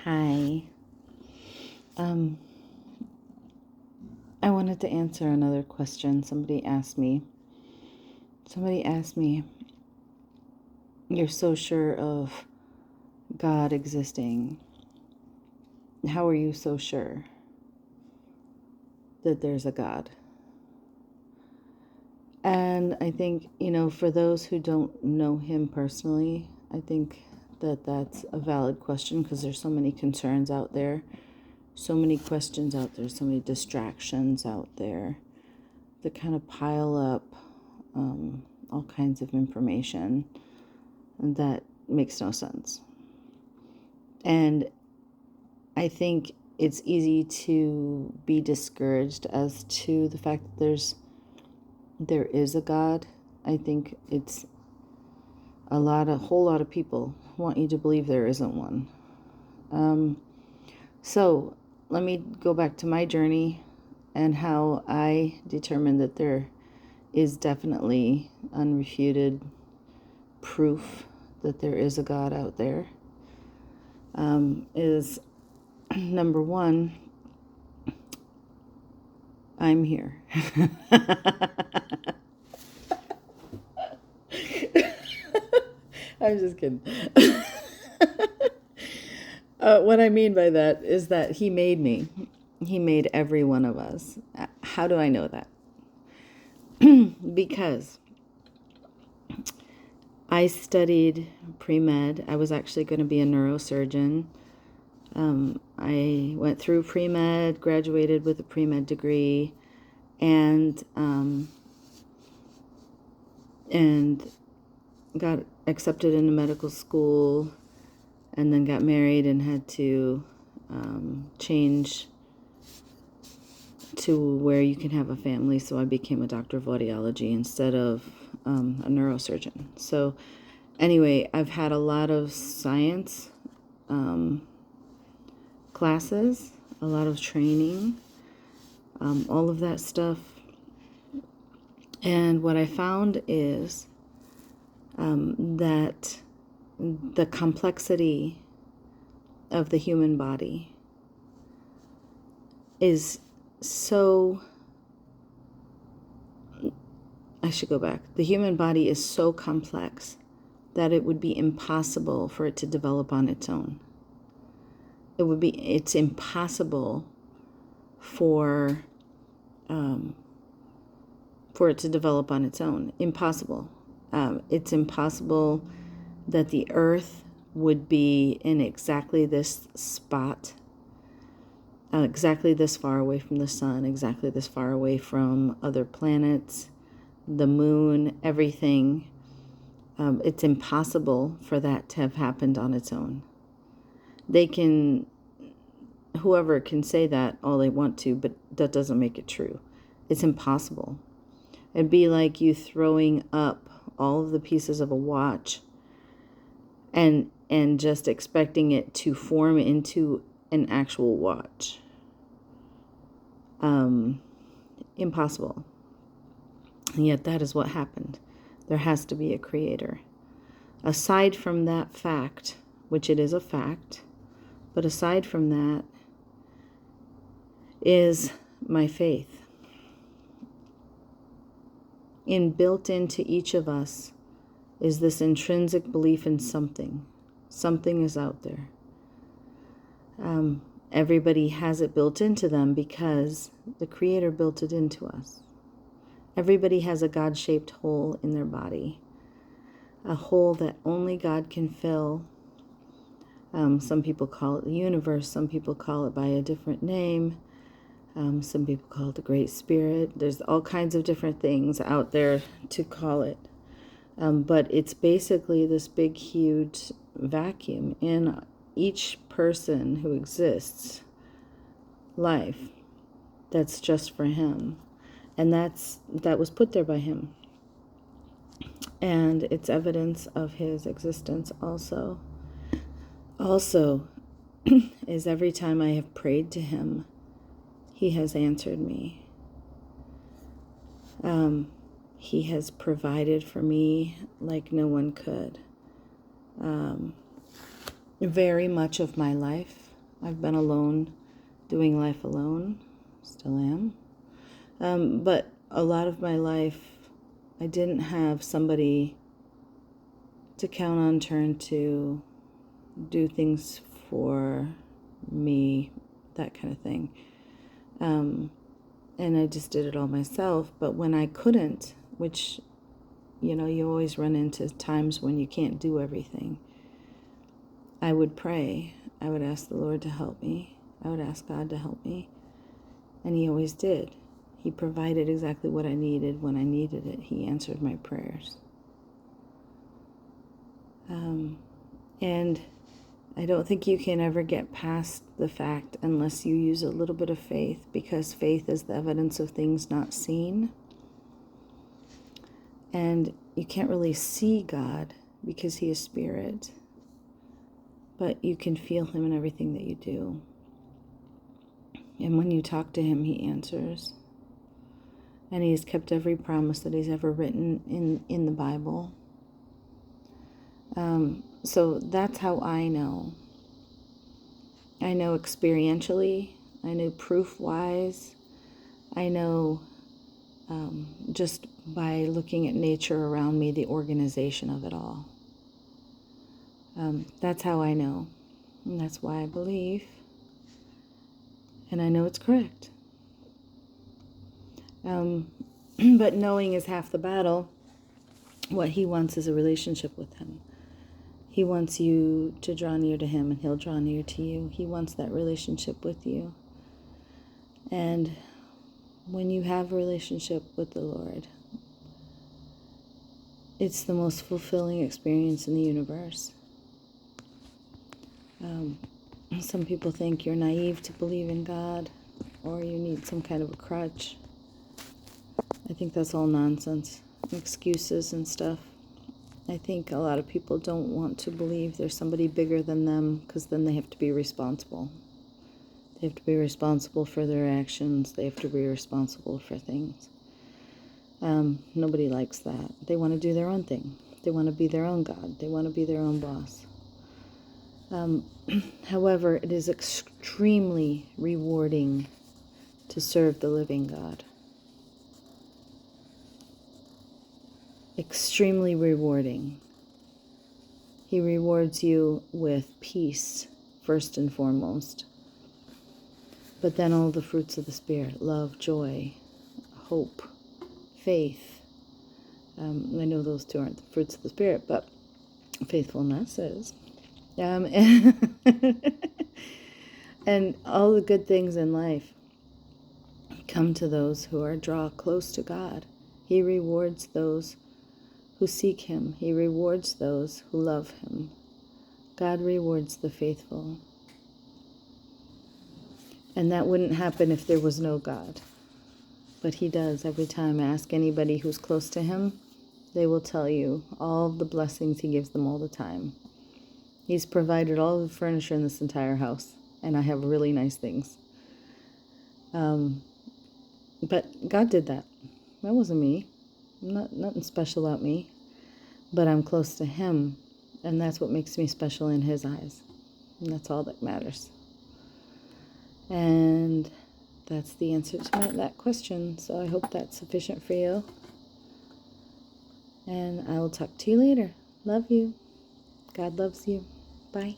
Hi. I wanted to answer another question. Somebody asked me, you're so sure of God existing. How are you so sure that there's a God? And I think, for those who don't know him personally, I think that that's a valid question because there's so many concerns out there, so many questions out there, so many distractions out there that kind of pile up all kinds of information that makes no sense. And I think it's easy to be discouraged as to the fact that there is a God. I think it's a whole lot of people want you to believe there isn't one. So let me go back to my journey and how I determined that there is definitely unrefuted proof that there is a God out there. Is number one, I'm here. I'm just kidding. What I mean by that is that he made me. He made every one of us. How do I know that? Because I studied pre-med. I was actually going to be a neurosurgeon. I went through pre-med, graduated with a pre-med degree, and got accepted into medical school, and then got married and had to change to where you can have a family. So I became a doctor of audiology instead of a neurosurgeon. So anyway, I've had a lot of science classes, a lot of training, all of that stuff. And what I found is that the complexity of the human body is so... I should go back. The human body is so complex that it would be impossible for it to develop on its own. It's impossible for it to develop on its own. Impossible. It's impossible that the earth would be in exactly this spot, exactly this far away from the sun, exactly this far away from other planets, the moon, everything. It's impossible for that to have happened on its own. Whoever can say that all they want to, but that doesn't make it true. It's impossible. It'd be like you throwing up all of the pieces of a watch and just expecting it to form into an actual watch. Impossible. And yet that is what happened. There has to be a creator. Aside from that fact, which it is a fact, but aside from that is my faith. Built into each of us is this intrinsic belief in something. Something is out there. Everybody has it built into them because the Creator built it into us. Everybody has a God-shaped hole in their body, a hole that only God can fill. Some people call it the universe. Some people call it by a different name. Some people call it the Great Spirit. There's all kinds of different things out there to call it. But it's basically this big, huge vacuum in each person who exists life that's just for him. And that was put there by him. And it's evidence of his existence also. Also, is every time I have prayed to him, he has answered me. He has provided for me like no one could. Very much of my life I've been alone, doing life alone, still am. But a lot of my life, I didn't have somebody to count on, turn to, do things for me, that kind of thing. And I just did it all myself. But when I couldn't, which, you always run into times when you can't do everything, I would pray. I would ask the Lord to help me. I would ask God to help me. And He always did. He provided exactly what I needed when I needed it. He answered my prayers. And I don't think you can ever get past the fact unless you use a little bit of faith, because faith is the evidence of things not seen. And you can't really see God because He is spirit, but you can feel Him in everything that you do. And when you talk to Him, He answers. And He has kept every promise that He's ever written in the Bible. So that's how I know. I know experientially. I know proof-wise. I know just by looking at nature around me, the organization of it all. That's how I know. And that's why I believe. And I know it's correct. But knowing is half the battle. What He wants is a relationship with Him. He wants you to draw near to Him, and He'll draw near to you. He wants that relationship with you. And when you have a relationship with the Lord, it's the most fulfilling experience in the universe. Some people think you're naive to believe in God, or you need some kind of a crutch. I think that's all nonsense, excuses and stuff. I think a lot of people don't want to believe there's somebody bigger than them, because then they have to be responsible. They have to be responsible for their actions. They have to be responsible for things. Nobody likes that. They want to do their own thing. They want to be their own God. They want to be their own boss. However, it is extremely rewarding to serve the living God. Extremely rewarding. He rewards you with peace, first and foremost. But then all the fruits of the Spirit: love, joy, hope, faith. I know those two aren't the fruits of the Spirit, but faithfulness is. And all the good things in life come to those who draw close to God. He rewards those who seek Him. He rewards those who love Him. God rewards the faithful. And that wouldn't happen if there was no God. But He does every time. Ask anybody who's close to Him. They will tell you all the blessings He gives them all the time. He's provided all the furniture in this entire house. And I have really nice things. But God did that. That wasn't me. Nothing special about me. But I'm close to Him. And that's what makes me special in His eyes. And that's all that matters. And that's the answer to that question. So I hope that's sufficient for you. And I will talk to you later. Love you. God loves you. Bye.